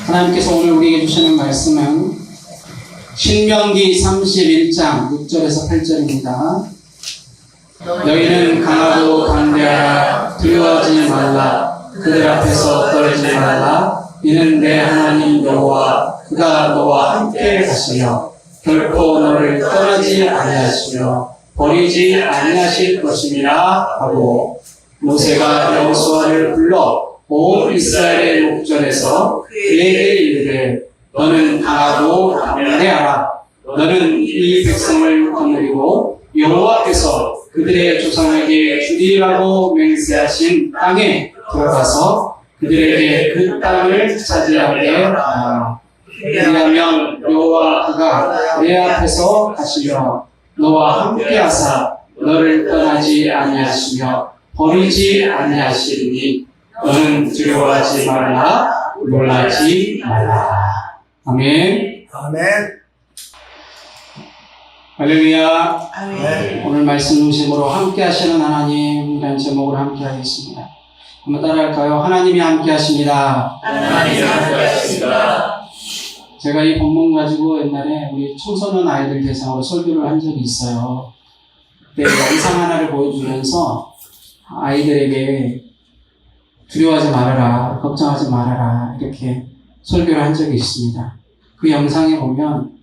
하나님께서 오늘 우리에게 주시는 말씀은 신명기 31장 6절에서 8절입니다. 너희는 강하고 담대하라. 두려워하지 말라. 그들 앞에서 떨어지지 말라. 이는 내 하나님 여호와 그가 너와 함께 가시며 결코 너를 떠나지 아니하시며 버리지 아니하실 것임이라 하고, 모세가 여호수아를 불러 온 이스라엘의 목전에서 그에게 이르되 너는 강하고 담대하라. 너는 이 백성을 거느리고 여호와께서 그들의 조상에게 주리라고 맹세하신 땅에 들어가서 그들에게 그 땅을 차지하게 하라. 왜냐하면 여호와 그가 내 앞에서 가시며 너와 함께하사 너를 떠나지 아니하시며 버리지 아니하시리니 너는 두려워하지 말라. 놀라지 말라. 아멘. 아멘. 할렐루야. 아멘. 오늘 말씀 중심으로 함께 하시는 하나님이라는 제목으로 함께 하겠습니다. 한번 따라할까요? 하나님이 함께 하십니다. 하나님이 함께 하십니다. 제가 이 본문 가지고 옛날에 우리 청소년 아이들 대상으로 설교를 한 적이 있어요. 그때 영상 하나를 보여주면서 아이들에게 두려워하지 말아라, 걱정하지 말아라, 이렇게 설교를 한 적이 있습니다. 그 영상에 보면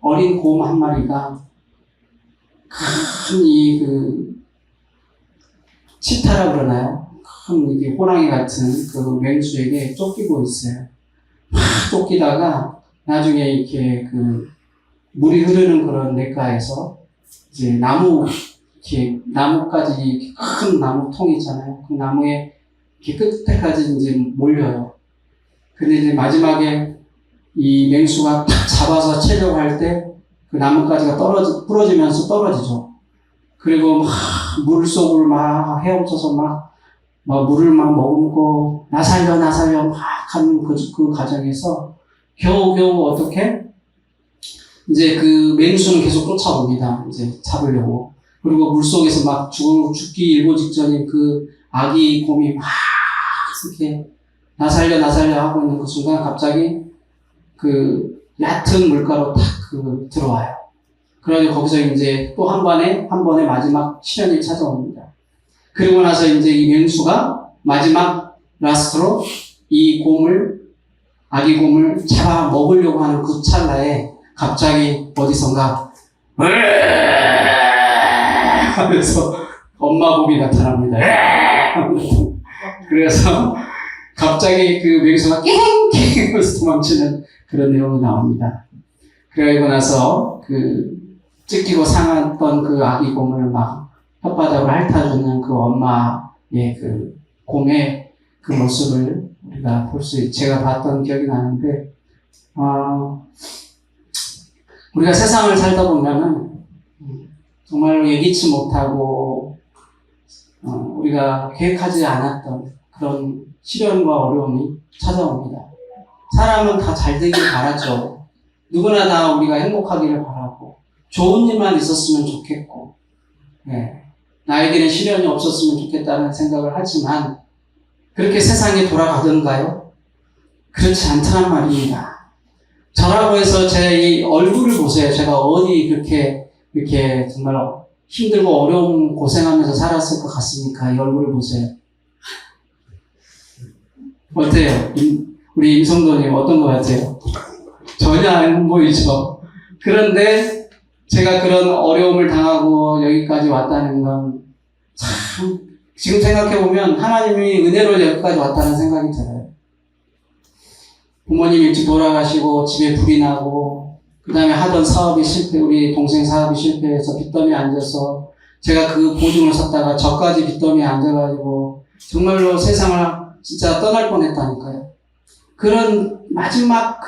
어린 곰 한 마리가 큰 치타라 그러나요? 큰 이게 호랑이 같은 그 맹수에게 쫓기고 있어요. 막 쫓기다가 나중에 이렇게 물이 흐르는 그런 냇가에서 이제 나무까지 이렇게 큰 나무통 있잖아요. 그 나무에 이렇게 끝에까지 이제 몰려요. 근데 이제 마지막에 이 맹수가 탁 잡아서 채려고 할 때 그 나뭇가지가 부러지면서 떨어지죠. 그리고 막 물속을 막 헤엄쳐서 막 물을 막 머금고 나 살려 막 하는 그 과정에서 겨우 어떻게 이제 그 맹수는 계속 쫓아옵니다. 이제 잡으려고. 그리고 물속에서 막 죽기 일보 직전인 그 아기 곰이 막 이렇게 나 살려 하고 있는 그 순간 갑자기 그 얕은 물가로 탁 들어와요. 그러니 거기서 이제 또 한 번에 마지막 시련이 찾아옵니다. 그리고 나서 이제 이 맹수가 마지막 라스트로 이 아기 곰을 잡아 먹으려고 하는 그 찰나에 갑자기 어디선가 하면서 엄마 곰이 나타납니다. 그래서 갑자기 그 맹수가 깽깽 하면서 도망치는 그런 내용이 나옵니다. 그러고 나서 찢기고 상했던 그 아기 곰을 막 혓바닥으로 핥아주는 그 엄마의 그 곰의 그 모습을 우리가 제가 봤던 기억이 나는데, 우리가 세상을 살다 보면은 정말 예기치 못하고 우리가 계획하지 않았던 그런 시련과 어려움이 찾아옵니다. 사람은 다 잘 되길 바라죠. 누구나 다 우리가 행복하기를 바라고 좋은 일만 있었으면 좋겠고, 나에게는 시련이 없었으면 좋겠다는 생각을 하지만 그렇게 세상이 돌아가던가요? 그렇지 않다는 말입니다. 저라고 해서 제 이 얼굴을 보세요. 제가 어디 이렇게 정말 힘들고 어려운 고생하면서 살았을 것 같습니까? 이 얼굴을 보세요. 어때요? 우리 임성도님 어떤 것 같아요? 전혀 안 보이죠? 그런데 제가 그런 어려움을 당하고 여기까지 왔다는 건 참, 지금 생각해보면 하나님이 은혜로 여기까지 왔다는 생각이 들어요. 부모님 일찍 돌아가시고 집에 불이 나고 그 다음에 하던 사업이 우리 동생 사업이 실패해서 빚더미에 앉아서 제가 그 보증을 섰다가 저까지 빚더미에 앉아가지고 정말로 세상을 진짜 떠날 뻔했다니까요. 그런 마지막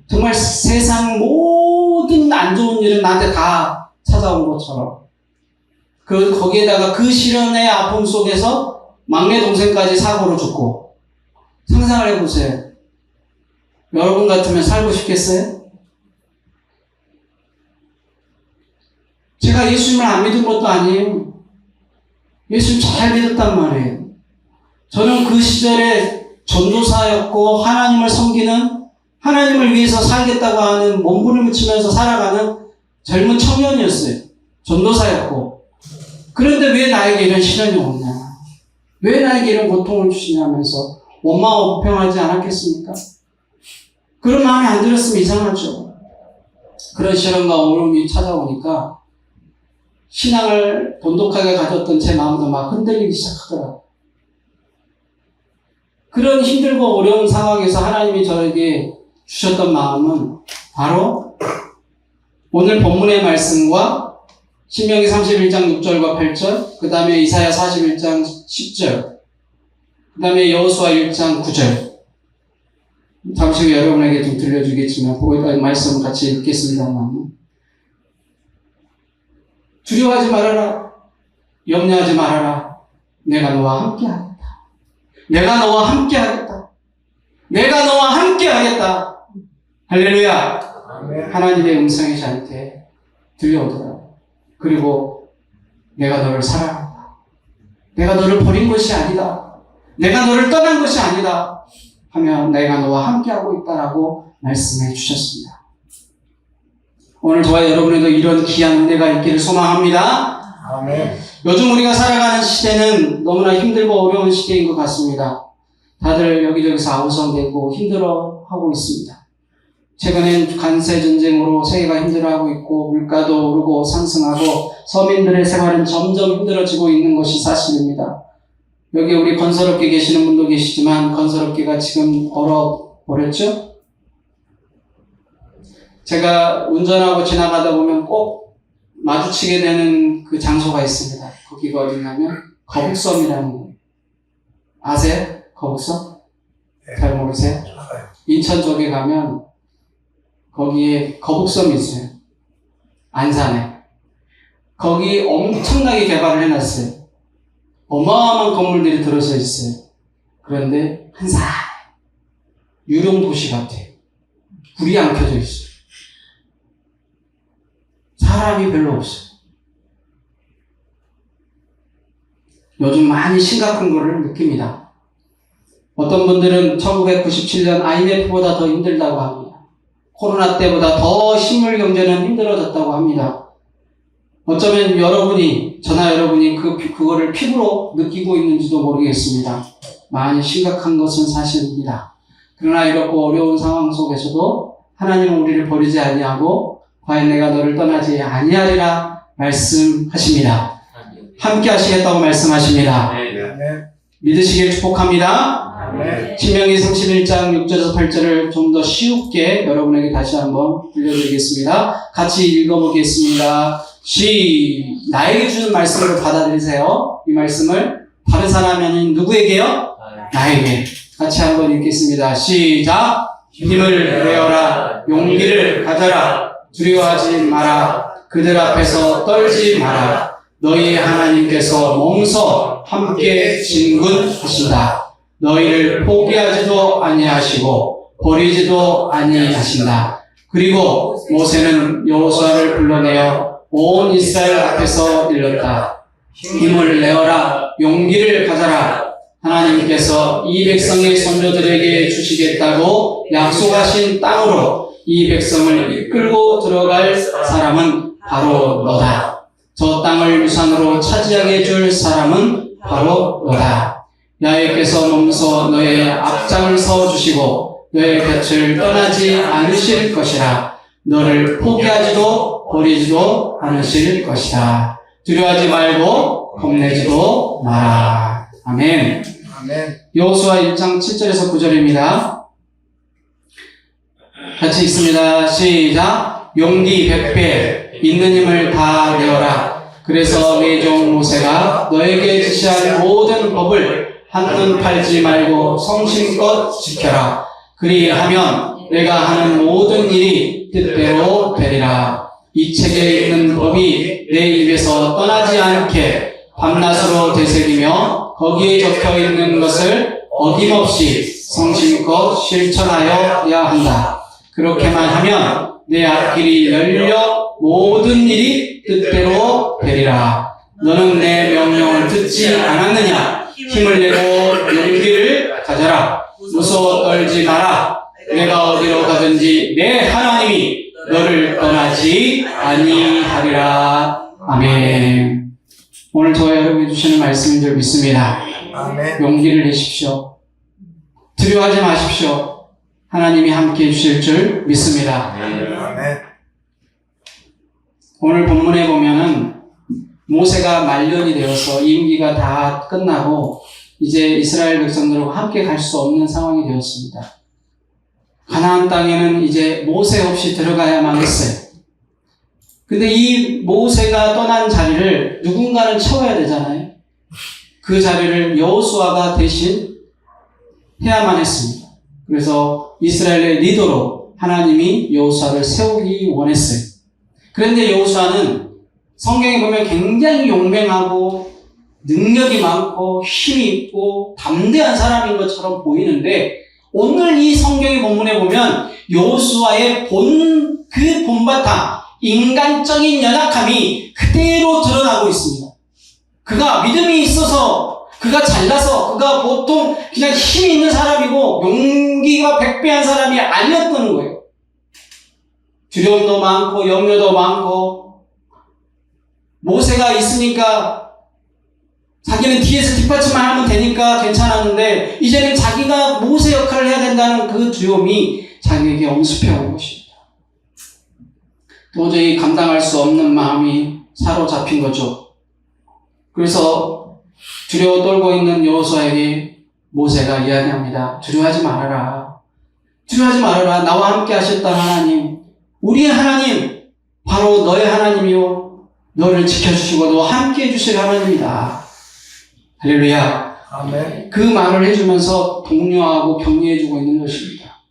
정말 세상 모든 안 좋은 일은 나한테 다 찾아온 것처럼 거기에다가 그 시련의 아픔 속에서 막내 동생까지 사고로 죽고, 상상을 해보세요. 여러분 같으면 살고 싶겠어요? 제가 예수님을 안 믿은 것도 아니에요. 예수님 잘 믿었단 말이에요. 저는 그 시절에 전도사였고 하나님을 섬기는, 하나님을 위해서 살겠다고 하는 몸부림을 치면서 살아가는 젊은 청년이었어요. 전도사였고. 그런데 왜 나에게 이런 시련이 오냐? 왜 나에게 이런 고통을 주시냐면서 원망하고 불평하지 않았겠습니까? 그런 마음이 안 들었으면 이상하죠. 그런 시련과 어려움이 찾아오니까 신앙을 돈독하게 가졌던 제 마음도 막 흔들리기 시작하더라고요. 그런 힘들고 어려운 상황에서 하나님이 저에게 주셨던 마음은 바로 오늘 본문의 말씀과 신명기 31장 6절과 8절, 그 다음에 이사야 41장 10절, 그 다음에 여호수아 1장 9절. 잠시 후에 여러분에게 좀 들려주겠지만 거기까지 말씀을 같이 읽겠습니다만, 두려워하지 말아라, 염려하지 말아라, 내가 너와 함께하겠다. 내가 너와 함께하겠다. 내가 너와 함께하겠다. 할렐루야. 하나님의 음성이 저한테 들려오더라고요. 그리고 내가 너를 사랑한다. 내가 너를 버린 것이 아니다. 내가 너를 떠난 것이 아니다. 하며 내가 너와 함께하고 있다라고 말씀해 주셨습니다. 오늘 저와 여러분에도 이런 귀한 은혜가 있기를 소망합니다. 아멘. 요즘 우리가 살아가는 시대는 너무나 힘들고 어려운 시대인 것 같습니다. 다들 여기저기서 아우성되고 힘들어하고 있습니다. 최근엔 관세 전쟁으로 세계가 힘들어하고 있고 물가도 오르고 상승하고 서민들의 생활은 점점 힘들어지고 있는 것이 사실입니다. 여기 우리 건설업계 계시는 분도 계시지만 건설업계가 지금 얼어버렸죠? 제가 운전하고 지나가다 보면 꼭 마주치게 되는 그 장소가 있습니다. 거기가 어디냐면 거북섬이라는 거예요. 아세요? 거북섬? 잘 모르세요? 인천 쪽에 가면 거기에 거북섬이 있어요. 안산에. 거기 엄청나게 개발을 해놨어요. 어마어마한 건물들이 들어서 있어요. 그런데 한산 유령 도시 같아요. 불이 안 켜져 있어요. 사람이 별로 없어요. 요즘 많이 심각한 거를 느낍니다. 어떤 분들은 1997년 IMF보다 더 힘들다고 합니다. 코로나 때보다 더 식물 경제는 힘들어졌다고 합니다. 어쩌면 저나 여러분이 그거를 피부로 느끼고 있는지도 모르겠습니다. 많이 심각한 것은 사실입니다. 그러나 이렇고 어려운 상황 속에서도 하나님은 우리를 버리지 아니하고 과연 내가 너를 떠나지 아니하리라 말씀하십니다. 함께 하시겠다고 말씀하십니다. 믿으시길 축복합니다. 신명기 31장 6절에서 8절을 좀 더 쉽게 여러분에게 다시 한번 들려드리겠습니다. 같이 읽어보겠습니다. 나에게 주는 말씀을 받아들이세요. 이 말씀을 다른 사람이 누구에게요? 나에게. 같이 한번 읽겠습니다. 시작. 힘을 내어라. 용기를 가져라. 두려워하지 마라. 그들 앞에서 떨지 마라. 너희 하나님께서 몸소 함께 진군하신다. 너희를 포기하지도 아니하시고 버리지도 아니하신다. 그리고 모세는 여호수아를 불러내어 온 이스라엘 앞에서 일렀다. 힘을 내어라. 용기를 가져라. 하나님께서 이 백성의 선조들에게 주시겠다고 약속하신 땅으로 이 백성을 이끌고 들어갈 사람은 바로 너다. 저 땅을 유산으로 차지하게 줄 사람은 바로 너다. 야훼께서 몸소 너의 앞장을 서주시고 너의 곁을 떠나지 않으실 것이라. 너를 포기하지도 버리지도 않으실 것이다. 두려워하지 말고 겁내지도 마라. 아멘. 여호수아 1장 7절에서 9절입니다. 같이 읽습니다. 시작. 용기 100배 있는 힘을 다 내어라. 그래서 내 종 모세가 너에게 지시한 모든 법을 한눈 팔지 말고 성심껏 지켜라. 그리하면 내가 하는 모든 일이 뜻대로 되리라. 이 책에 있는 법이 내 입에서 떠나지 않게 밤낮으로 되새기며 거기에 적혀 있는 것을 어김없이 성심껏 실천하여야 한다. 그렇게만 하면 내 앞길이 열려 모든 일이 뜻대로 되리라. 너는 내 명령을 듣지 않았느냐? 힘을 내고 용기를 가져라. 무서워 떨지 마라. 내가 어디로 가든지 내 하나님이 너를 떠나지 아니하리라. 아멘. 오늘 저와 여러분이 주시는 말씀인 줄 믿습니다. 아멘. 용기를 내십시오. 두려워하지 마십시오. 하나님이 함께 해주실 줄 믿습니다. 아멘. 오늘 본문에 보면은 모세가 말년이 되어서 임기가 다 끝나고 이제 이스라엘 백성들과 함께 갈 수 없는 상황이 되었습니다. 가나안 땅에는 이제 모세 없이 들어가야만 했어요. 근데 이 모세가 떠난 자리를 누군가는 채워야 되잖아요. 그 자리를 여호수아가 대신 해야만 했습니다. 그래서 이스라엘의 리더로 하나님이 여호수아를 세우기 원했어요. 그런데 여호수아는 성경에 보면 굉장히 용맹하고 능력이 많고 힘이 있고 담대한 사람인 것처럼 보이는데 오늘 이 성경의 본문에 보면 여호수아의 그 본바탕 인간적인 연약함이 그대로 드러나고 있습니다. 그가 믿음이 있어서 그가 잘나서 그가 보통 그냥 힘이 있는 사람이고 용기가 백배한 사람이 아니었던 거예요. 두려움도 많고 염려도 많고 모세가 있으니까 자기는 뒤에서 뒷받침만 하면 되니까 괜찮았는데 이제는 자기가 모세 역할을 해야 된다는 그 두려움이 자기에게 엄습해 온 것입니다. 도저히 감당할 수 없는 마음이 사로잡힌 거죠. 그래서 두려워 떨고 있는 여호수아에게 모세가 이야기합니다. 두려워하지 말아라. 두려워하지 말아라. 나와 함께 하셨던 하나님, 우리의 하나님, 바로 너의 하나님이요 너를 지켜주시고 너와 함께 해주실 하나님이다. 할렐루야. 아멘. 그 말을 해주면서 독려하고 격려해주고 있는 것입니다.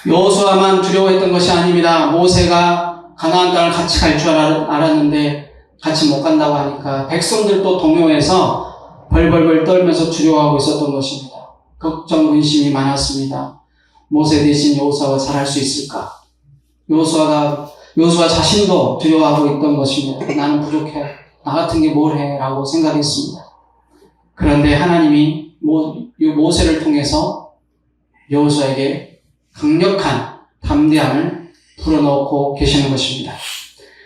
여호수아만 두려워했던 것이 아닙니다. 모세가 가나안 땅을 같이 갈 줄 알았는데 같이 못 간다고 하니까 백성들도 동요해서 벌벌벌 떨면서 두려워하고 있었던 것입니다. 걱정, 근심이 많았습니다. 모세 대신 여호수아가 잘할 수 있을까? 여호수아 자신도 두려워하고 있던 것입니다. 나는 부족해. 나 같은 게 뭘 해? 라고 생각했습니다. 그런데 하나님이 모세를 통해서 여호수아에게 강력한 담대함을 불어넣고 계시는 것입니다.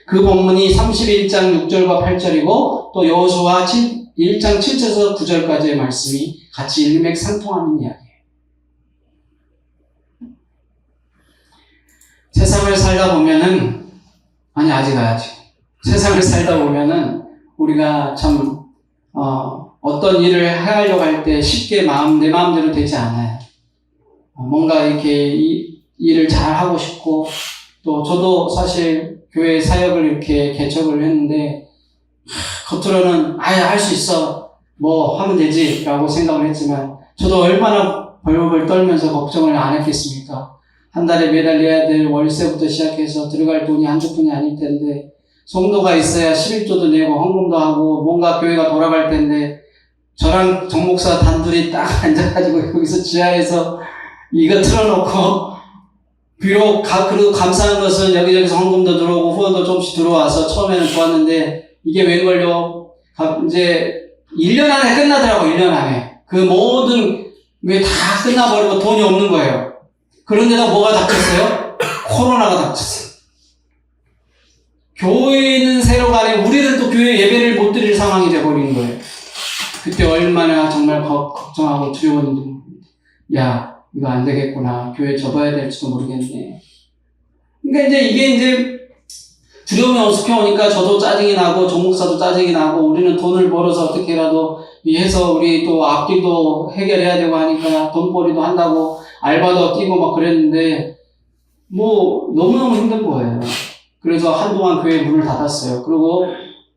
그 본문이 31장 6절과 8절이고 또 여호수아 1장 7절에서 9절까지의 말씀이 같이 일맥상통하는 이야기예요. 세상을 살다 보면은 세상을 살다 보면은 우리가 참 어떤 일을 하려고 할 때 쉽게 내 마음대로 되지 않아요. 뭔가 이렇게 일을 잘 하고 싶고 또 저도 사실 교회 사역을 이렇게 개척을 했는데 겉으로는 할 수 있어 뭐 하면 되지 라고 생각을 했지만 저도 얼마나 벌벌 떨면서 걱정을 안 했겠습니까? 한 달에 매달 내야 될 월세부터 시작해서 들어갈 돈이 한두 푼이 아닐 텐데 성도가 있어야 11조도 내고 헌금도 하고 뭔가 교회가 돌아갈 텐데 저랑 정 목사 단둘이 딱 앉아가지고 여기서 지하에서 이거 틀어놓고 비록 그래도 감사한 것은 여기저기서 헌금도 들어오고 후원도 조금씩 들어와서 처음에는 좋았는데 이게 웬걸요? 이제 1년 안에 끝나더라고. 1년 안에 그 모든 왜 다 끝나버리고 돈이 없는 거예요. 그런데다 뭐가 닥쳤어요? 코로나가 닥쳤어요. 교회는 새로 가네 우리는 또 교회 예배를 못 드릴 상황이 돼버린 거예요. 그때 얼마나 정말 걱정하고 두려웠는지. 야, 이거 안 되겠구나. 교회 접어야 될지도 모르겠네. 그러니까 이게 두려움이 어떻게 오니까 저도 짜증이 나고 종목사도 짜증이 나고 우리는 돈을 벌어서 어떻게라도 해서 우리 또 앞길도 해결해야 되고 하니까 돈벌이도 한다고 알바도 뛰고 막 그랬는데 너무너무 힘든 거예요. 그래서 한동안 교회 문을 닫았어요. 그리고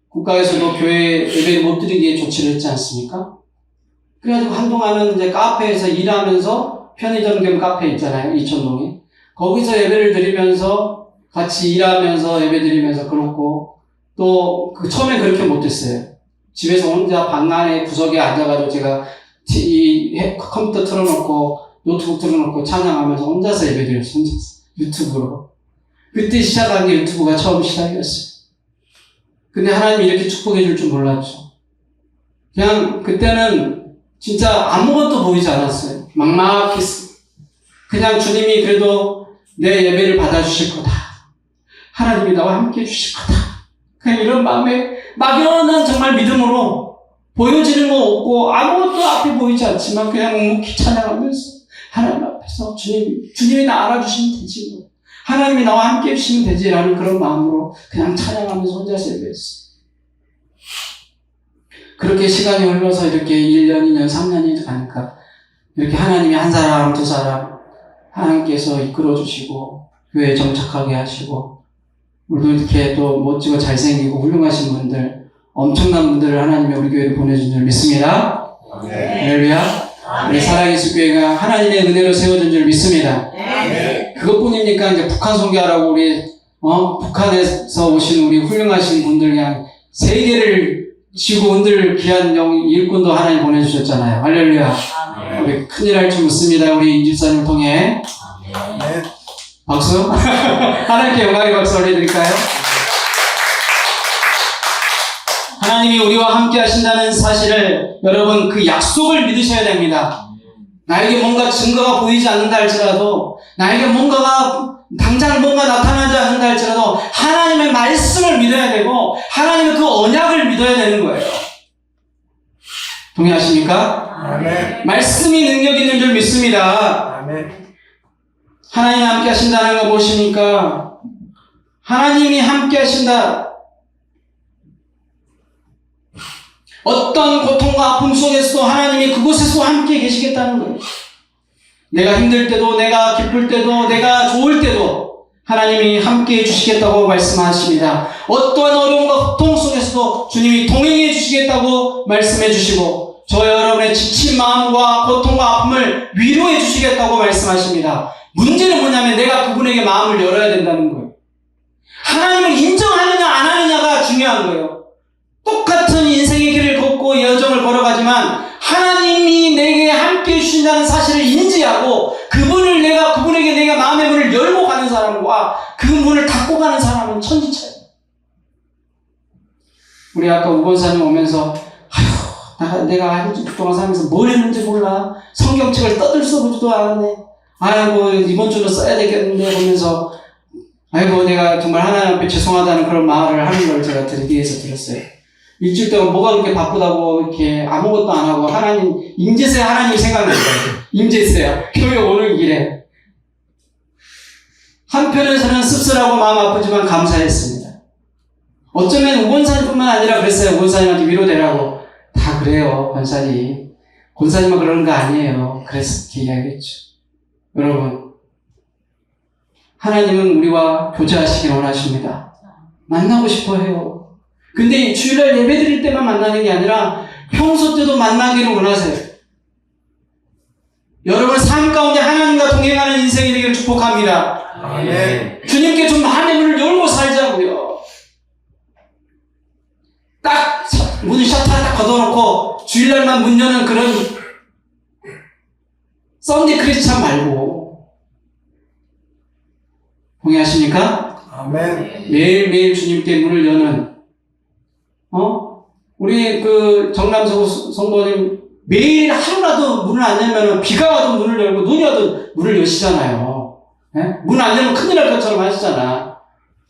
국가에서도 교회 예배를 못 드리기에 조치를 했지 않습니까? 그래가지고 한동안은 이제 카페에서 일하면서 편의점 겸 카페 있잖아요. 이천동에. 거기서 예배를 드리면서 같이 일하면서 예배 드리면서 그렇고 또 처음엔 그렇게 못했어요. 집에서 혼자 방 안에 구석에 앉아가지고 제가 컴퓨터 틀어놓고 노트북 틀어놓고 찬양하면서 혼자서 예배 드렸어요. 혼자서. 유튜브로. 그때 시작한 게 유튜브가 처음 시작이었어요. 근데 하나님이 이렇게 축복해 줄 줄 몰랐죠. 그냥 그때는 진짜 아무것도 보이지 않았어요. 막막했어요. 그냥 주님이 그래도 내 예배를 받아주실 거다. 하나님이 나와 함께 해주실 거다. 그냥 이런 마음에 막연한 정말 믿음으로 보여지는 거 없고 아무것도 앞에 보이지 않지만 그냥 묵묵히 찬양하면서 하나님 앞에서 주님이 나 알아주시면 되지 뭐. 하나님이 나와 함께 해주시면 되지라는 그런 마음으로 그냥 찬양하면서 혼자서 예배했어요. 그렇게 시간이 흘러서 이렇게 1년, 2년, 3년이 가니까 이렇게 하나님이 한 사람, 두 사람 하나님께서 이끌어주시고 교회에 정착하게 하시고 우리도 이렇게 또 멋지고 잘생기고 훌륭하신 분들, 엄청난 분들을 하나님이 우리 교회로 보내준 줄 믿습니다. 할렐루야. 우리 사랑예수 교회가 하나님의 은혜로 세워준 줄 믿습니다. 그것뿐입니까? 이제 북한 선교하라고 우리 북한에서 오신 우리 훌륭하신 분들 그냥 세계를 지구 흔들 귀한 일꾼도 하나님 보내주셨잖아요. 할렐루야. 우리 큰일 할 줄 믿습니다. 우리 인집사님을 통해. 박수. 하나님께 영광의 박수 올려드릴까요? 하나님이 우리와 함께 하신다는 사실을 여러분 그 약속을 믿으셔야 됩니다. 나에게 뭔가 증거가 보이지 않는다 할지라도 나에게 뭔가가 당장 뭔가 나타나지 않는다 할지라도 하나님의 말씀을 믿어야 되고 하나님의 그 언약을 믿어야 되는 거예요. 동의하십니까? 아멘. 말씀이 능력 있는 줄 믿습니다. 아멘. 하나님 함께 하신다는 거 보시니까 하나님이 함께 하신다. 어떤 고통과 아픔 속에서도 하나님이 그곳에서 함께 계시겠다는 거예요. 내가 힘들 때도 내가 기쁠 때도 내가 좋을 때도 하나님이 함께 해주시겠다고 말씀하십니다. 어떠한 어려움과 고통 속에서도 주님이 동행해 주시겠다고 말씀해 주시고 저 여러분의 지친 마음과 고통과 아픔을 위로해 주시겠다고 말씀하십니다. 문제는 뭐냐면 내가 그분에게 마음을 열어야 된다는 거예요. 하나님을 인정하느냐 안 하느냐가 중요한 거예요. 똑같은 인생의 길을 걷고 여정을 걸어가지만 하나님이 내게 함께 해주신다는 사실을 인지하고 그분에게 내가 마음의 문을 열고 가는 사람과 그 문을 닫고 가는 사람은 천지차예요. 우리 아까 우건사님 오면서 내가 한 주 동안 살면서 뭘 했는지 몰라. 성경책을 떠들썩보지도 않았네. 아이고 이번 주는 써야 되겠는데 보면서 아이고 내가 정말 하나님 앞에 죄송하다는 그런 말을 하는 걸 제가 뒤에서 들었어요. 일주일 동안 뭐가 그렇게 바쁘다고 이렇게 아무것도 안 하고 하나님 임재세야 하나님 생각나요. 임재세야 교회 오는 길에 한편에서는 씁쓸하고 마음 아프지만 감사했습니다. 어쩌면 우건사님뿐만 아니라 그랬어요. 권사님한테 위로되라고. 다 그래요. 권사님은 그러는 거 아니에요. 그래서 이렇게 이야기했죠. 여러분 하나님은 우리와 교제하시길 원하십니다. 만나고 싶어 해요. 근데 주일날 예배 드릴 때만 만나는 게 아니라 평소 때도 만나기를 원하세요. 여러분 삶 가운데 하나님과 동행하는 인생이 되기를 축복합니다. 아멘. 주님께 좀 마음의 문을 열고 살자고요. 딱 문 셔터 딱 걷어놓고 주일날만 문 여는 그런 썬데이 크리스찬 말고. 동의하십니까? 아멘. 매일매일 주님께 문을 여는 우리 그 정남석 성도님 매일 하루라도 문을 안 열면 비가 와도 문을 열고 눈이 와도 문을 여시잖아요. 문 안 열면 큰일 날 것처럼 하시잖아.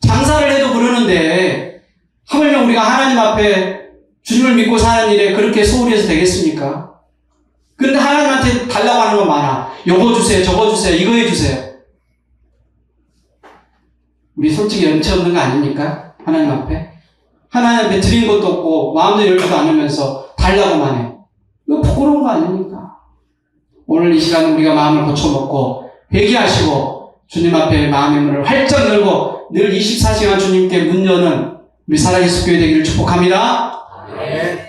장사를 해도 그러는데 하물며 우리가 하나님 앞에 주님을 믿고 사는 일에 그렇게 소홀히 해서 되겠습니까? 그런데 하나님한테 달라고 하는 건 많아. 요거 주세요, 저거 주세요, 이거 해주세요. 우리 솔직히 염치 없는 거 아닙니까? 하나님 앞에? 하나님 앞에 드린 것도 없고 마음도 열지도 않으면서 달라고만 해. 이거 부끄러운 거 아닙니까? 오늘 이 시간 우리가 마음을 고쳐먹고 회개하시고 주님 앞에 마음의 문을 활짝 열고 늘 24시간 주님께 문 여는 우리 살아계신 교회 되기를 축복합니다. 아멘.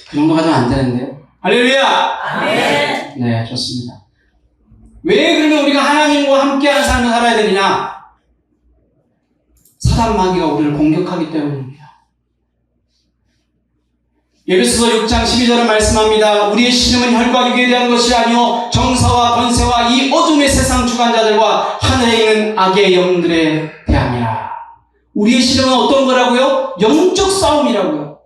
그 정도 가지면 안 되는데요. 할렐루야! 아멘. 네, 좋습니다. 왜 그러면 우리가 하나님과 함께하는 삶을 살아야 되느냐? 사단 마귀가 우리를 공격하기 때문입니다. 에베소서 6장 12절은 말씀합니다. 우리의 씨름은 혈과 육에 대한 것이 아니요 정사와 권세와 이 어둠의 세상 주관자들과 하늘에 있는 악의 영들에 대함이라. 우리의 씨름은 어떤 거라고요? 영적 싸움이라고요.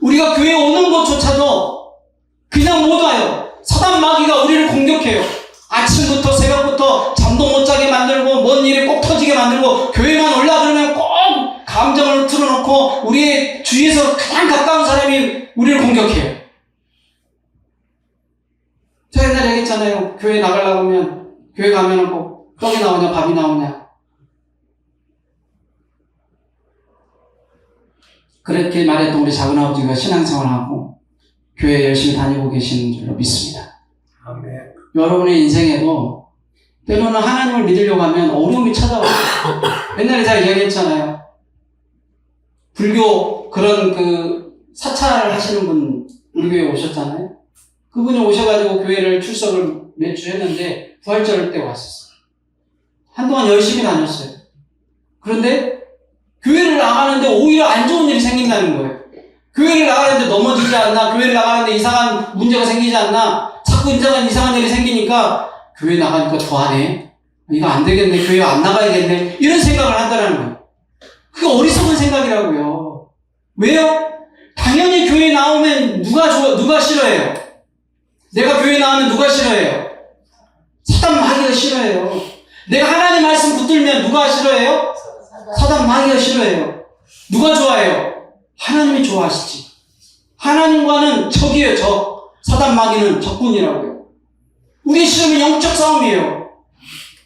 우리가 교회에 오는 것조차도 그냥 그냥 못 와요. 사단 마귀가 우리를 공격해요. 아침부터 새벽부터 잠도 못 자게 만들고 뭔 일이 꼭 터지게 만들고 교회만 올라 그러면 꼭 감정을 틀어놓고 우리의 주위에서 가장 가까운 사람이 우리를 공격해요. 저 옛날에 얘기했잖아요. 교회 나가려고 하면 교회 가면은 꼭 떡이 나오냐 밥이 나오냐. 그렇게 말했던 우리 작은아버지가 신앙생활하고 교회 열심히 다니고 계시는 줄로 믿습니다. 아멘. 여러분의 인생에도 때로는 하나님을 믿으려고 하면 어려움이 찾아와요. 옛날에 제가 이야기했잖아요. 불교 그런 사찰을 하시는 분 우리 교회에 오셨잖아요. 그분이 오셔가지고 교회를 출석을 몇 주 했는데 부활절 때 왔었어요. 한동안 열심히 다녔어요. 그런데 교회를 나가는데 오히려 안 좋은 일이 생긴다는 거예요. 교회를 나가는데 넘어지지 않나, 교회를 나가는데 이상한 문제가 생기지 않나, 자꾸 이상한 일이 생기니까 교회 나가니까 더하네. 이거 안 되겠네. 교회 안 나가야겠네. 이런 생각을 한다는 거예요. 그게 어리석은 생각이라고요. 왜요? 당연히 교회 나오면 누가 싫어해요? 내가 교회 나오면 누가 싫어해요? 사단 마귀가 싫어해요. 내가 하나님 말씀 붙들면 누가 싫어해요? 사단 마귀가 싫어해요. 누가 좋아해요? 하나님이 좋아하시지. 하나님과는 적이에요, 적. 사단 마귀는 적군이라고요. 우리의 시험은 영적 싸움이에요.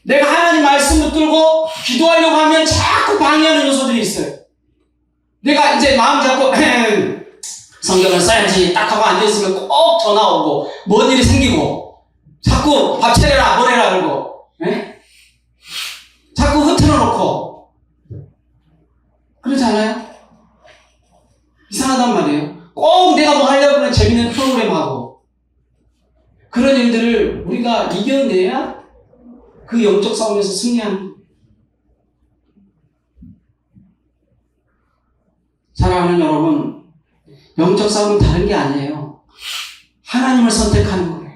내가 하나님 말씀 붙들고 기도하려고 하면 자꾸 방해하는 요소들이 있어요. 내가 이제 마음 잡고 성경을 써야지 딱 하고 앉아있으면 꼭 전화 오고 뭔 일이 생기고 자꾸 밥 차려라 뭐래라 그러고 자꾸 흐트러 놓고 그러지 않아요? 이상하단 말이에요. 꼭 내가 뭐 하려고 하면 재밌는 프로그램 하고 그런 일들을 우리가 이겨내야 그 영적 싸움에서 승리하는 거예요. 사랑하는 여러분, 영적 싸움은 다른 게 아니에요. 하나님을 선택하는 거예요.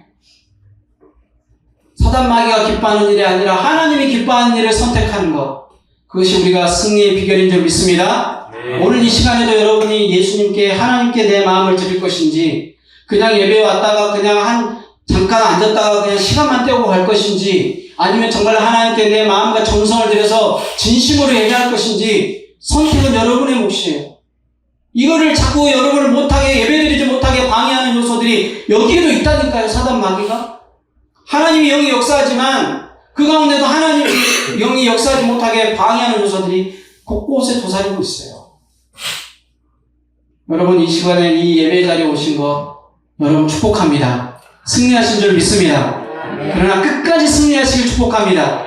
사단 마귀가 기뻐하는 일이 아니라 하나님이 기뻐하는 일을 선택하는 것. 그것이 우리가 승리의 비결인 줄 믿습니다. 오늘 이 시간에도 여러분이 예수님께 하나님께 내 마음을 드릴 것인지 그냥 예배 왔다가 그냥 잠깐 앉았다가 그냥 시간만 때우고 갈 것인지 아니면 정말 하나님께 내 마음과 정성을 들여서 진심으로 예배할 것인지 선택은 여러분의 몫이에요. 이거를 자꾸 여러분을 못하게 예배드리지 못하게 방해하는 요소들이 여기에도 있다니까요. 사단 마귀가 하나님이 영이 역사하지만 그 가운데도 하나님이 영이 역사하지 못하게 방해하는 요소들이 곳곳에 도사리고 있어요. 여러분 이 시간에 이 예배 자리에 오신 것 여러분 축복합니다. 승리하신 줄 믿습니다. 그러나 끝까지 승리하시길 축복합니다.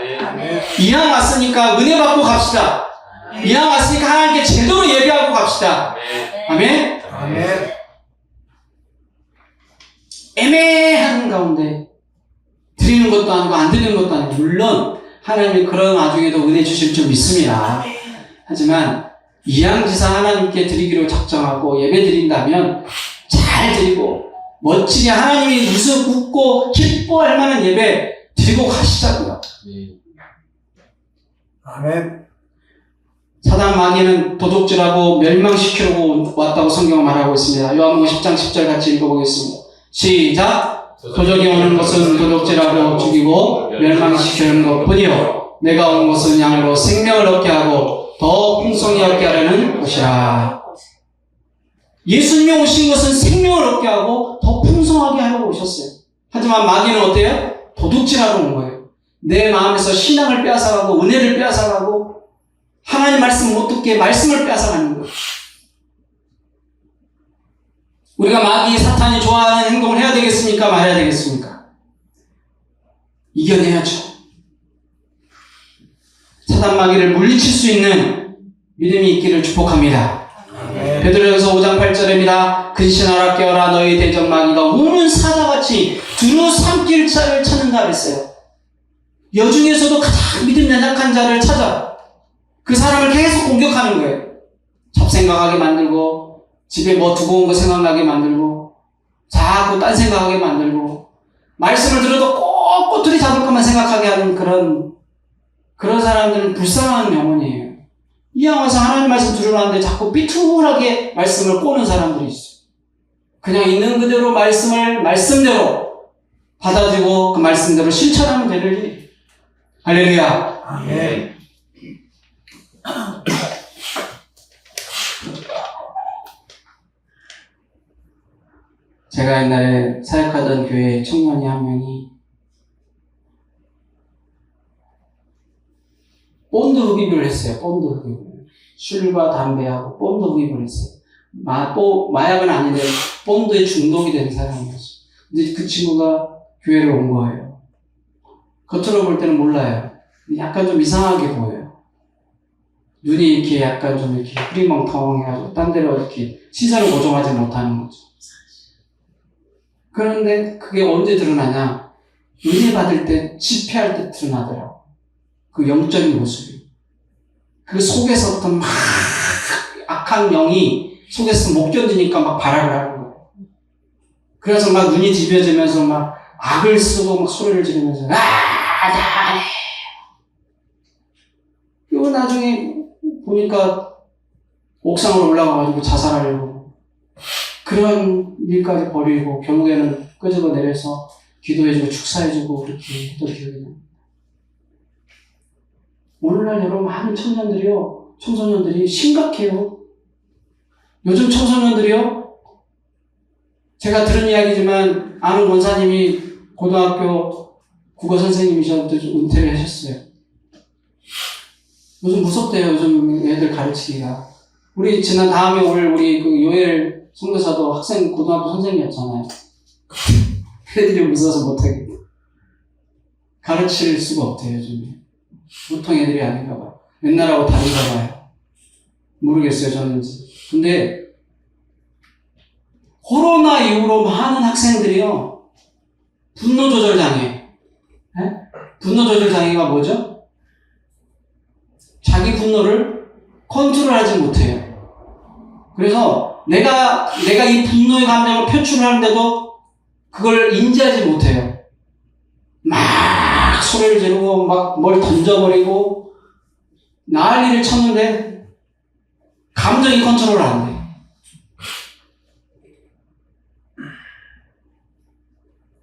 이왕 왔으니까 은혜 받고 갑시다. 이왕 왔으니까 하나님께 제대로 예배하고 갑시다. 아멘? 아멘. 애매한 가운데 드리는 것도 아니고 안 드리는 것도 아니고 물론 하나님이 그런 와중에도 은혜 주실 줄 믿습니다. 하지만 이왕지사 하나님께 드리기로 작정하고 예배 드린다면 잘 드리고 멋지게 하나님이 웃고 기뻐할 만한 예배 드리고 가시자고요. 아멘. 사단 마귀는 도둑질하고 멸망시키려고 왔다고 성경은 말하고 있습니다. 요한복음 10장 10절 같이 읽어보겠습니다. 시작! 도적이 오는 것은 도둑질하고 죽이고 멸망시키는 것뿐이요 내가 온 것은 양으로 생명을 얻게 하고 더 풍성히 얻게 하려는 것이라. 예수님이 오신 것은 생명을 얻게 하고 더 풍성하게 하려고 오셨어요. 하지만 마귀는 어때요? 도둑질하러 온 거예요. 내 마음에서 신앙을 빼앗아가고 은혜를 빼앗아가고 하나님 말씀 못 듣게 말씀을 빼앗아가는 거예요. 우리가 마귀 사탄이 좋아하는 행동을 해야 되겠습니까? 말해야 되겠습니까? 이겨내야죠. 사단 마귀를 물리칠 수 있는 믿음이 있기를 축복합니다. 베드로전서 5장 8절입니다. 근신하라 깨어라 너희 대적 마귀가 우는 사자같이 두루 삼킬 자를 찾는다 그랬어요. 여중에서도 가장 믿음 연약한 자를 찾아 그 사람을 계속 공격하는 거예요. 잡생각하게 만들고 집에 뭐 두고 온 거 생각나게 만들고 자꾸 딴 생각하게 만들고 말씀을 들어도 꼭 꼬투리 잡을 것만 생각하게 하는 그런 사람들은 불쌍한 영혼이에요. 이왕 와서 하나님 말씀 들으러 왔는데 자꾸 삐뚤하게 말씀을 꼬는 사람들이 있어요. 그냥 있는 그대로 말씀을 말씀대로 받아들이고 그 말씀대로 실천하면 되는 일. 할렐루야. 아멘. 제가 옛날에 사역하던 교회 청년이 한 명이 본드 흡입을 했어요. 본드 흡입을. 술과 담배하고 본드 흡입을 했어요. 마약은 아닌데 본드에 중독이 된 사람이었어요. 근데 그 친구가 교회를 온 거예요. 겉으로 볼 때는 몰라요. 약간 좀 이상하게 보여요. 눈이 이렇게 약간 좀 이렇게 흐리멍텅해가지고 딴 데로 이렇게 시선을 고정하지 못하는 거죠. 그런데 그게 언제 드러나냐? 은혜 받을 때, 집회할 때 드러나더라고. 그 영적인 모습이. 그 속에서부터 막 악한 영이 속에서 못 견디니까 막 발악을 하는 거예요. 그래서 막 눈이 뒤벼지면서 막 악을 쓰고 막 소리를 지르면서 그리고 나중에 보니까 옥상으로 올라가가지고 자살하려고 그런 일까지 벌이고 결국에는 끄집어 내려서 기도해주고 축사해주고 그렇게 했던 기억이 납니다. 오늘날 여러분 많은 청소년들이 심각해요. 요즘 청소년들이요. 제가 들은 이야기지만 아는 원사님이 고등학교 국어 선생님이셨는데 좀 은퇴를 하셨어요. 요즘 무섭대요. 요즘 애들 가르치기가. 우리 지난 다음에 올 우리 그 요엘 선교사도 학생 고등학교 선생님이었잖아요. 애들이 무서워서 못하겠다. 가르칠 수가 없대요. 요즘에. 보통 애들이 아닌가 봐요. 옛날하고 다른가 봐요. 모르겠어요. 저는지. 근데 코로나 이후로 많은 학생들이요. 분노 조절 장애. 분노 조절 장애가 뭐죠? 자기 분노를 컨트롤하지 못해요. 그래서 내가 이 분노의 감정을 표출하는데도 그걸 인지하지 못해요. 막 소리를 지르고 막 뭘 던져버리고 난리를 쳤는데 감정이 컨트롤 안 돼.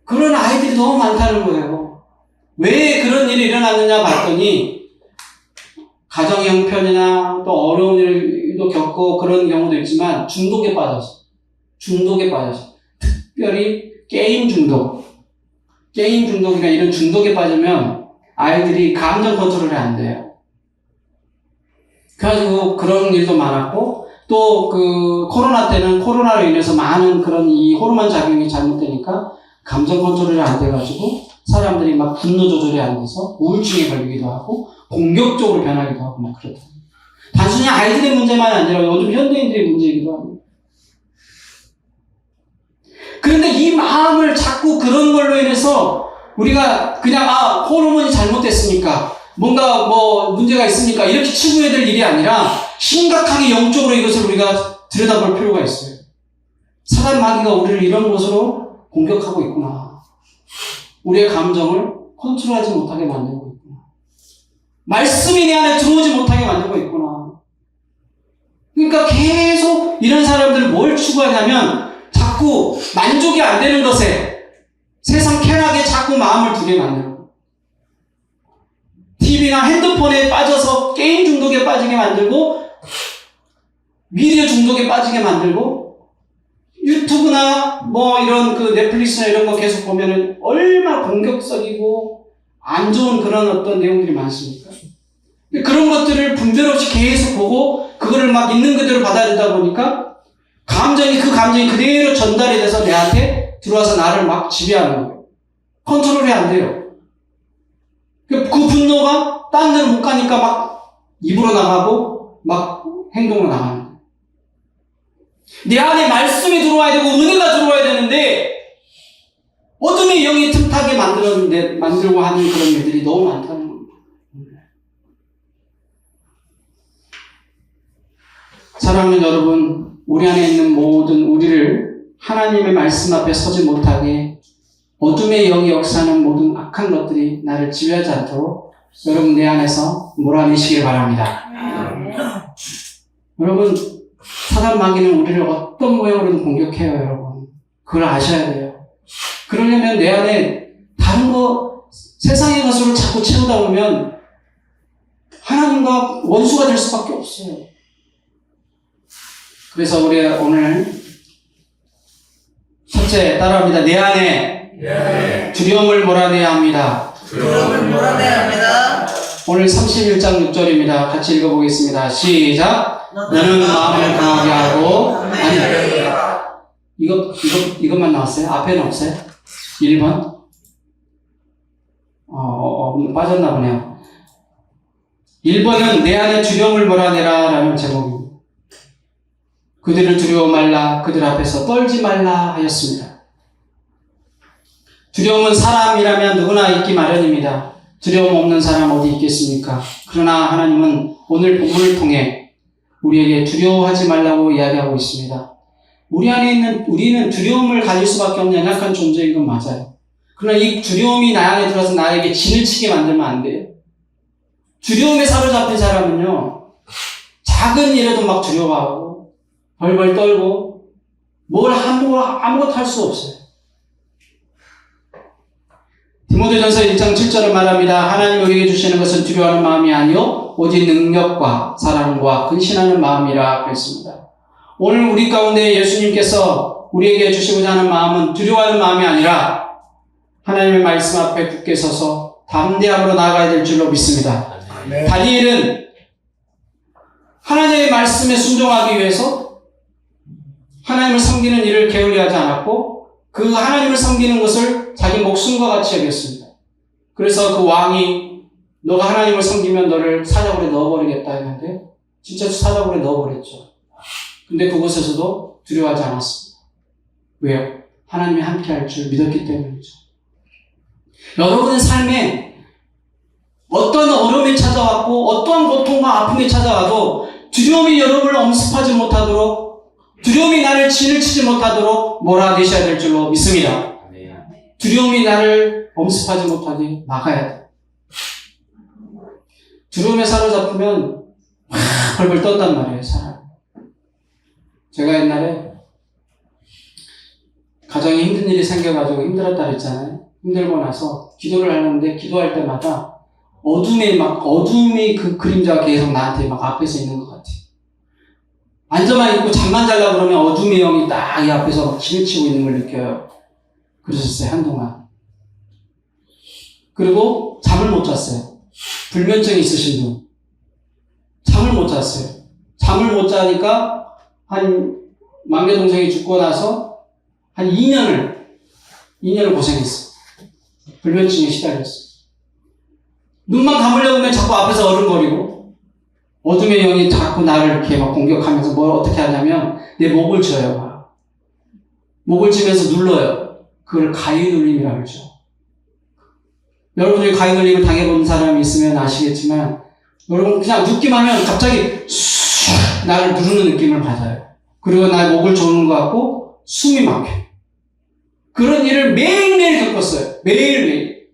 그런 아이들이 너무 많다는 거예요. 왜 그런 일이 일어났느냐 봤더니 가정 형편이나 또 어려운 일도 겪고 그런 경우도 있지만 중독에 빠져서 특별히 게임 중독이나 이런 중독에 빠지면 아이들이 감정 컨트롤이 안 돼요. 그래가지고 그런 일도 많았고 또 그 코로나 때는 코로나로 인해서 많은 그런 이 호르몬 작용이 잘못되니까 감정 컨트롤이 안 돼가지고 사람들이 막 분노 조절이 안 돼서 우울증에 걸리기도 하고 공격적으로 변하기도 하고 막 그렇다. 단순히 아이들의 문제만 아니라 요즘 현대인들의 문제이기도 합니다. 그런데 이 마음을 자꾸 그런 걸로 인해서 우리가 그냥 호르몬이 잘못됐으니까 뭔가 뭐 문제가 있으니까 이렇게 치부해야 될 일이 아니라 심각하게 영적으로 이것을 우리가 들여다볼 필요가 있어요. 사단 마귀가 우리를 이런 것으로 공격하고 있구나. 우리의 감정을 컨트롤하지 못하게 만들고 있구나. 말씀이 내 안에 들어오지 못하게 만들고 있구나. 그러니까 계속 이런 사람들은 뭘 추구하냐면 자꾸 만족이 안 되는 것에 세상 쾌락에 자꾸 마음을 두게 만들고 TV나 핸드폰에 빠져서 게임 중독에 빠지게 만들고 미디어 중독에 빠지게 만들고 유튜브나 뭐 이런 그 넷플릭스나 이런 거 계속 보면은 얼마나 공격적이고 안 좋은 그런 어떤 내용들이 많습니까? 그런 것들을 분별 없이 계속 보고 그거를 막 있는 그대로 받아들이다 보니까 그 감정이 그대로 전달이 돼서 내한테 들어와서 나를 막 지배하는 거예요. 컨트롤이 안 돼요. 그 분노가 딴 데로 못 가니까 막 입으로 나가고 막 행동으로 나가는 거예요. 내 안에 말씀이 들어와야 되고 은혜가 들어와야 되는데 어둠의 영이 틈타게 만들고 하는 그런 일들이 너무 많다는 겁니다. 사랑하는 여러분, 우리 안에 있는 모든 우리를 하나님의 말씀 앞에 서지 못하게 어둠의 영이 역사하는 모든 악한 것들이 나를 지배하지 않도록 여러분 내 안에서 몰아내시길 바랍니다. 여러분, 사단 마귀는 우리를 어떤 모양으로든 공격해요, 여러분. 그걸 아셔야 돼요. 그러려면 내 안에 다른 거, 세상의 것으로 자꾸 채우다 보면 하나님과 원수가 될 수밖에 없어요. 그래서 우리 오늘 첫째 따라합니다. 내 안에 두려움을 몰아내야 합니다. 두려움을 몰아내야 합니다. 오늘 31장 6절입니다. 같이 읽어보겠습니다. 시작. 너는 마음을 강하게 하고, 아니, 이것만 나왔어요? 앞에는 없어요? 1번? 빠졌나 보네요. 1번은 내 안에 두려움을 몰아내라 라는 제목입니다. 그들을 두려워 말라, 그들 앞에서 떨지 말라 하였습니다. 두려움은 사람이라면 누구나 있기 마련입니다. 두려움 없는 사람 어디 있겠습니까? 그러나 하나님은 오늘 본문을 통해 우리에게 두려워하지 말라고 이야기하고 있습니다. 우리 안에 있는, 우리는 두려움을 가질 수밖에 없는 연약한 존재인 건 맞아요. 그러나 이 두려움이 나 안에 들어서 나에게 진을 치게 만들면 안 돼요. 두려움에 사로잡힌 사람은요, 작은 일에도 막 두려워하고, 벌벌 떨고, 아무것도 할 수 없어요. 디모데전서 1장 7절은 말합니다. 하나님 우리에게 주시는 것은 두려워하는 마음이 아니요 오직 능력과 사랑과 근신하는 마음이라 그랬습니다. 오늘 우리 가운데 예수님께서 우리에게 주시고자 하는 마음은 두려워하는 마음이 아니라 하나님의 말씀 앞에 굳게 서서 담대함으로 나아가야 될 줄로 믿습니다. 다니엘은 하나님의 말씀에 순종하기 위해서 하나님을 섬기는 일을 게을리하지 않았고 그 하나님을 섬기는 것을 자기 목숨과 같이 여겼습니다. 그래서 그 왕이 너가 하나님을 섬기면 너를 사자굴에 넣어버리겠다 했는데 진짜 사자굴에 넣어버렸죠. 근데 그곳에서도 두려워하지 않았습니다. 왜요? 하나님이 함께 할 줄 믿었기 때문이죠. 여러분의 삶에 어떤 어려움이 찾아왔고 어떠한 고통과 아픔이 찾아와도 두려움이 여러분을 엄습하지 못하도록 두려움이 나를 진을 치지 못하도록 몰아내셔야 될 줄로 믿습니다. 두려움이 나를 엄습하지 못하게 막아야 돼. 두려움에 사로잡히면 벌벌 떤단 말이에요, 사람. 제가 옛날에 가정에 힘든 일이 생겨가지고 힘들었다 그랬잖아요. 힘들고 나서 기도를 하는데 기도할 때마다 어둠이 그 그림자가 계속 나한테 막 앞에서 있는 것 같아요. 앉아만 있고 잠만 자려고 그러면 어둠의 영이 딱 이 앞에서 막 진을 치고 있는 걸 느껴요. 그러셨어요, 한동안. 그리고 잠을 못 잤어요. 불면증이 있으신 분. 잠을 못 잤어요. 잠을 못 자니까 한 막내 동생이 죽고 나서 한 2년을 고생했어요. 불면증에 시달렸어요. 눈만 감으려고 하면 자꾸 앞에서 어른거리고 어둠의 영이 자꾸 나를 이렇게 막 공격하면서 뭘 어떻게 하냐면 내 목을 쥐어요. 목을 쥐면서 눌러요. 그걸 가위눌림이라고 그러죠. 여러분이 가위눌림을 당해본 사람이 있으면 아시겠지만 여러분 그냥 눕기만 하면 갑자기 슉 나를 누르는 느낌을 받아요. 그리고 나의 목을 조는 것 같고 숨이 막혀요. 그런 일을 매일매일 겪었어요. 매일매일.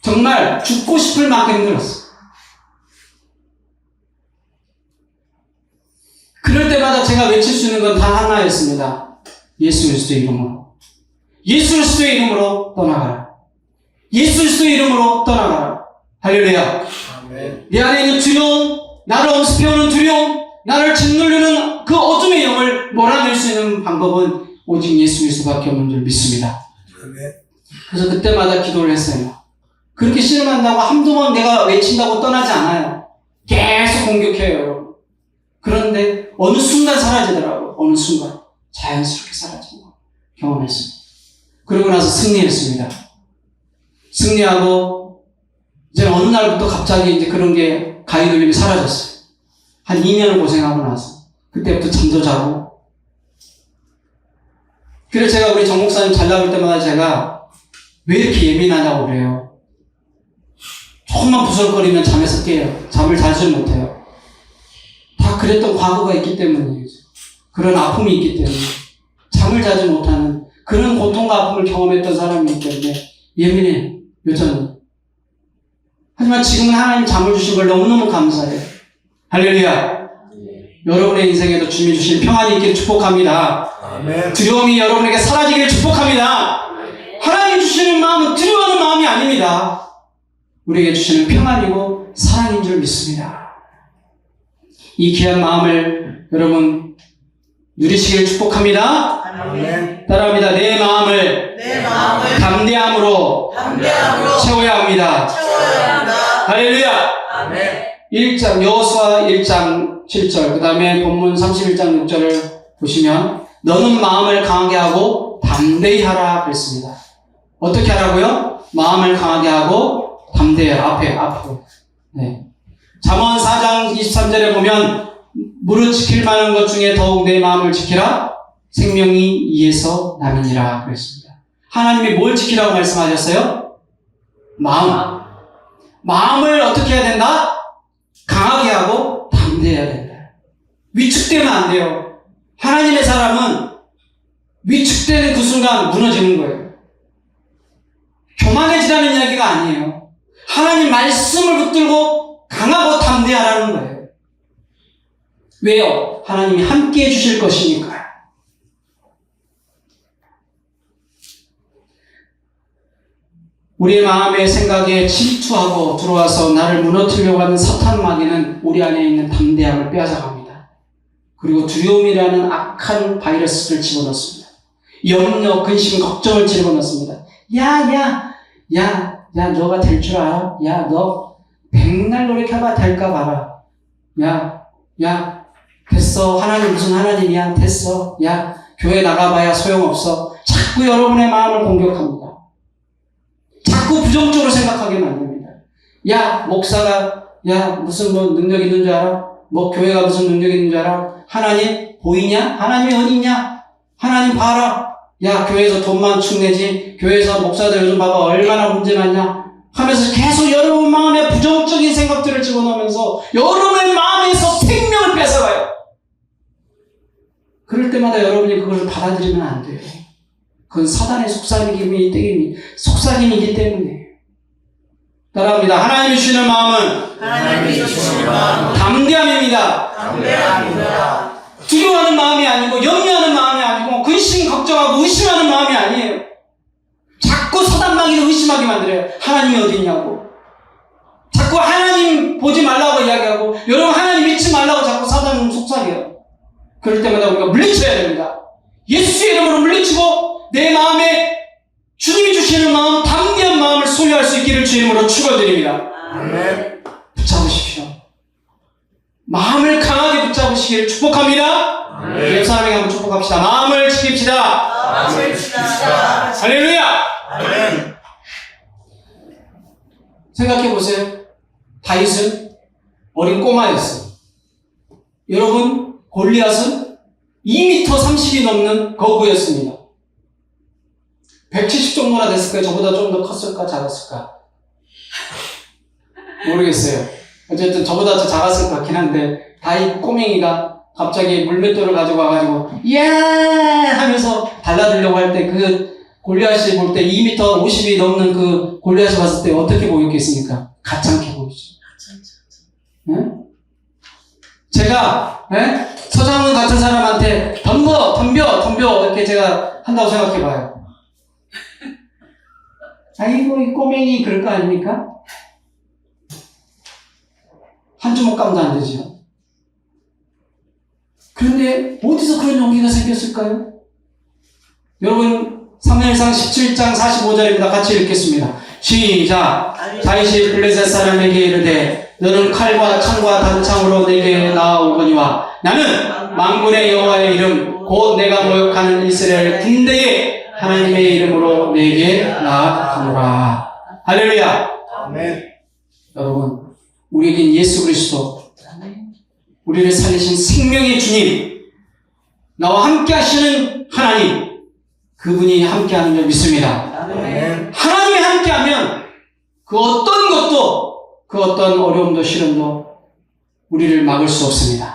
정말 죽고 싶을 만큼 힘들었어요. 그럴 때마다 제가 외칠 수 있는 건 단 하나였습니다. 예수 그리스도의 이름으로. 예수 그리스도의 이름으로 떠나가라. 예수 그리스도의 이름으로 떠나가라. 할렐루야. 아멘. 내 안에 있는 두려움, 나를 엄습해오는 두려움, 나를 짓누르는 그 어둠의 영을 몰아낼 수 있는 방법은 오직 예수 그리스도밖에 없는 줄 믿습니다. 아멘. 그래서 그때마다 기도를 했어요. 그렇게 씨름한다고 한두 번 내가 외친다고 떠나지 않아요. 계속 공격해요, 여러분. 그런데 어느 순간 사라지더라고요. 어느 순간. 자연스럽게 사라진 거 경험했습니다. 그러고 나서 승리했습니다. 승리하고 이제 어느 날부터 갑자기 이제 그런 게 가위눌림이 사라졌어요. 한 2년을 고생하고 나서 그때부터 잠도 자고. 그래서 제가 우리 정 목사님 잘 나올 때마다 제가 왜 이렇게 예민하냐고 그래요. 조금만 부설거리면 잠에서 깨요. 잠을 자지 못해요. 다 그랬던 과거가 있기 때문이에요. 그런 아픔이 있기 때문에 잠을 자지 못하는 그런 고통과 아픔을 경험했던 사람이기 때문에 예민해요. 여전히. 하지만 지금은 하나님 잠을 주신 걸 너무너무 감사해요. 할렐루야. 여러분의 인생에도 주님이 주신 평안이 있기를 축복합니다. 아멘. 두려움이 여러분에게 사라지기를 축복합니다. 하나님이 주시는 마음은 두려워하는 마음이 아닙니다. 우리에게 주시는 평안이고 사랑인 줄 믿습니다. 이 귀한 마음을 여러분 누리시기를 축복합니다. 아멘. 따라합니다. 내 마음을 내 마음을 담대함으로 채워야 합니다. 채워야 한다. 할렐루야. 아멘. 1장 여호수아 1장 7절 그 다음에 본문 31장 6절을 보시면 너는 마음을 강하게 하고 담대히 하라 그랬습니다. 어떻게 하라고요? 마음을 강하게 하고 담대히 앞으로. 네. 잠언 4장 23절에 보면 무릇 지킬 만한 것 중에 더욱 내 마음을 지키라 생명이 이에서 남이니라 그랬습니다. 하나님이 뭘 지키라고 말씀하셨어요? 마음을 어떻게 해야 된다? 강하게 하고 담대해야 된다. 위축되면 안 돼요. 하나님의 사람은 위축되는 그 순간 무너지는 거예요. 교만해지라는 이야기가 아니에요. 하나님 말씀을 붙들고 강하고 담대하라는 거예요. 왜요? 하나님이 함께 해주실 것이니까요. 우리의 마음의 생각에 질투하고 들어와서 나를 무너뜨리려고 하는 사탄 마귀는 우리 안에 있는 담대함을 빼앗아갑니다. 그리고 두려움이라는 악한 바이러스를 집어넣습니다. 염려, 근심, 걱정을 집어넣습니다. 너가 될 줄 알아? 너 백날 노력해봐 될까 봐라. 됐어. 하나님 무슨 하나님이야? 됐어. 교회 나가봐야 소용없어. 자꾸 여러분의 마음을 공격합니다. 자꾸 부정적으로 생각하게 만듭니다. 목사가, 무슨 능력 있는 줄 알아? 교회가 무슨 능력 있는 줄 알아? 하나님 보이냐? 하나님이 어디 있냐? 하나님 봐라. 교회에서 돈만 축내지. 교회에서 목사들 요즘 봐봐. 얼마나 문제 많냐? 하면서 계속 여러분 마음에 부정적인 생각들을 집어넣으면서 여러분의 마음에서 생명을 뺏어가요. 그럴 때마다 여러분이 그걸 받아들이면 안 돼요. 그건 사단의 속삭임이기 때문에. 따라합니다. 하나님이 주시는 마음은 담대함입니다. 두려워하는 마음이 아니고 염려하는 마음이 아니고 근심 걱정하고 의심하는 마음이 아니에요. 자꾸 사단마귀를 의심하게 만들어요. 하나님이 어디 있냐고. 자꾸 하나님 보지 말라고 이야기하고 여러분 하나님 믿지 말라고 자꾸 사단은 속삭여요. 그럴 때마다 우리가 물리쳐야 됩니다. 예수의 이름으로 물리치고 내 마음에 주님이 주시는 마음, 담대한 마음을 소유할 수 있기를 주 이름으로 축원드립니다. 아멘. 붙잡으십시오. 마음을 강하게 붙잡으시기를 축복합니다. 옆 사람에게 한번 축복합시다. 마음을 지킵시다. 할렐루야. 아멘. 생각해 보세요. 다윗은 어린 꼬마였어요. 여러분 골리앗은 2m 30이 넘는 거구였습니다. 170 정도나 됐을까요? 저보다 좀 더 컸을까? 작았을까? 모르겠어요. 어쨌든 저보다 더 작았을 것 같긴 한데 다윗 꼬맹이가 갑자기 물맷돌을 가지고 와가지고 하면서 달라들려고 할 때 그 골리앗이 볼 때 2m 50이 넘는 그 골리앗을 봤을 때 어떻게 보였겠습니까? 가짱게 보이죠. 네? 제가 서장훈 같은 사람한테 덤벼 이렇게 제가 한다고 생각해봐요. 아이고 이 꼬맹이 그럴 거 아닙니까? 한 주먹 감도 안 되죠. 그런데 어디서 그런 용기가 생겼을까요? 여러분 사무엘상 17장 45절입니다. 같이 읽겠습니다. 시작. 다윗이 블레셋 사람에게 이르되 너는 칼과 창과 단창으로 내게 나아오거니와 나는 만군의 여호와의 이름 곧 내가 모욕하는 이스라엘 군대의 하나님의 이름으로 내게 나아가노라. 할렐루야. 아멘. 여러분 우리에겐 예수 그리스도 우리를 살리신 생명의 주님 나와 함께 하시는 하나님 그분이 함께하는 줄 믿습니다. 아멘. 하나님이 함께하면 그 어떤 것도 그 어떤 어려움도 시련도 우리를 막을 수 없습니다.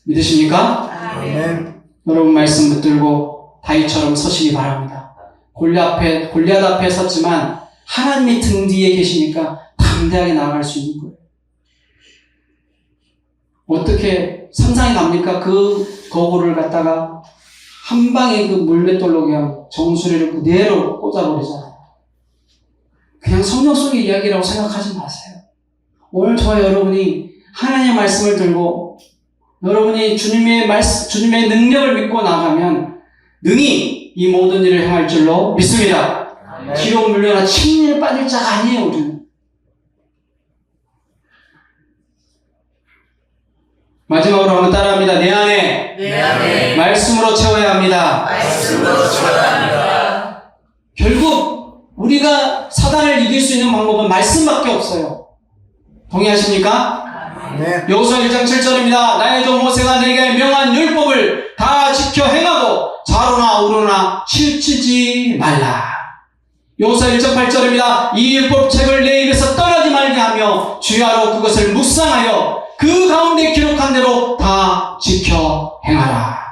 믿으십니까? 아멘. 여러분 말씀 붙들고 다윗처럼 서시기 바랍니다. 골리앗 앞에 섰지만 하나님이 등 뒤에 계시니까 담대하게 나아갈 수 있는 거예요. 어떻게 상상이 갑니까? 그 거구를 갖다가 한 방에 그 물맷돌로 그냥 정수리를 그대로 꽂아버리잖아요. 그냥 성경 속의 이야기라고 생각하지 마세요. 오늘 저와 여러분이 하나님의 말씀을 들고 여러분이 주님의 능력을 믿고 나가면 능히 이 모든 일을 행할 줄로 믿습니다. 뒤로 물러나 침륜에 빠질 자가 아니에요, 우리는. 마지막으로 한번 따라합니다. 내 안에 말씀으로 채워야 합니다. 결국 우리가 사단을 이길 수 있는 방법은 말씀밖에 없어요. 동의하십니까? 여호수아 1장 7절입니다. 나의 종 모세가 내게 명한 율법을 다 지켜 행하고 좌로나 우로나 치우치지 말라. 여호수아 1장 8절입니다. 이 율법책을 내 입에서 떠나지 말게 하며 주야로 그것을 묵상하여 그 가운데 기록한 대로 다 지켜 행하라.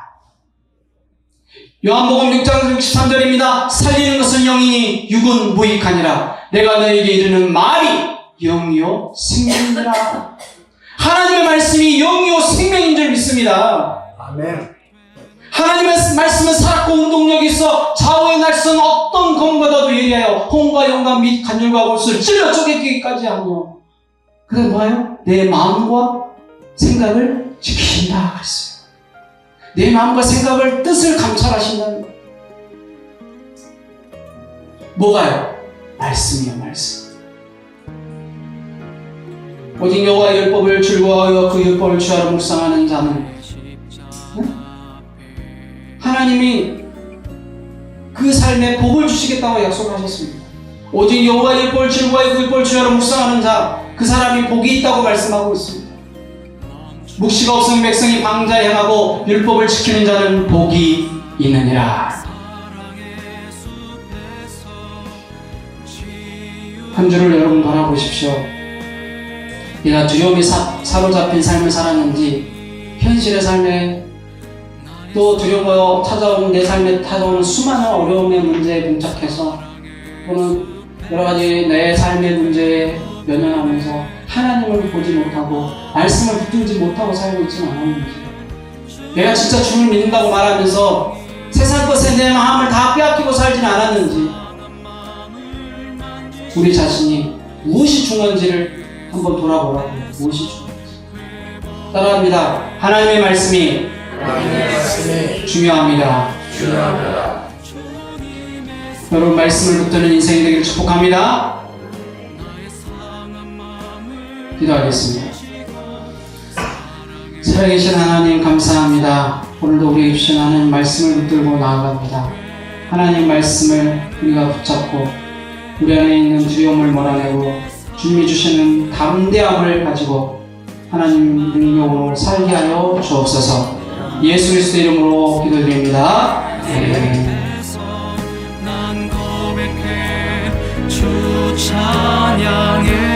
요한복음 6장 63절입니다. 살리는 것은 영이니 육은 무익하니라. 내가 너에게 이르는 말이 영이요 생명이라. 하나님의 말씀이 영이요 생명인 줄 믿습니다. 아멘. 하나님의 말씀은 살았고 운동력이 있어 좌우의 날선 어떤 검보다도 예리하여 혼과 영감 및 간절과 골수를 찔러 쪼개기까지 하며 그래 뭐예요? 내 마음과 생각을 지키신다 그랬어요. 내 마음과 생각을 뜻을 감찰하신다는 거예요. 뭐가요? 말씀이요, 말씀. 오직 여호와의 율법을 즐거워하여 그 율법을 주야로 묵상하는 자는 하나님이 그 삶에 복을 주시겠다고 약속하셨습니다. 오직 여호와의 율법을 즐거워하여 그 율법을 주야로 묵상하는 자, 그 사람이 복이 있다고 말씀하고 있습니다. 묵시가 없으면 백성이 방자에 행하고 율법을 지키는 자는 복이 있느니라. 한 주를 여러분 바라보십시오. 내가 두려움에 사로잡힌 삶을 살았는지 현실의 삶에 또 두려워 찾아오는 내 삶에 찾아오는 수많은 어려움의 문제에 봉착해서 또는 여러 가지 내 삶의 문제에 면연하면서 하나님을 보지 못하고 말씀을 붙들지 못하고 살고 있지는 않았는지, 내가 진짜 주를 믿는다고 말하면서 세상 것에 내 마음을 다 빼앗기고 살지는 않았는지, 우리 자신이 무엇이 중요한지를 한번 돌아보라고요. 무엇이 중요한지. 따라합니다. 하나님의 말씀이 중요합니다. 여러분 말씀을 붙드는 인생이 되기를 축복합니다. 기도하겠습니다. 살아계신 하나님 감사합니다. 오늘도 우리에게 주신 하나님 말씀을 붙들고 나아갑니다. 하나님 말씀을 우리가 붙잡고 우리 안에 있는 두려움을 몰아내고 주님이 주시는 담대함을 가지고 하나님 능력으로 살게 하여 주옵소서. 예수 그리스도 이름으로 기도드립니다. 난 고백해 주 찬양해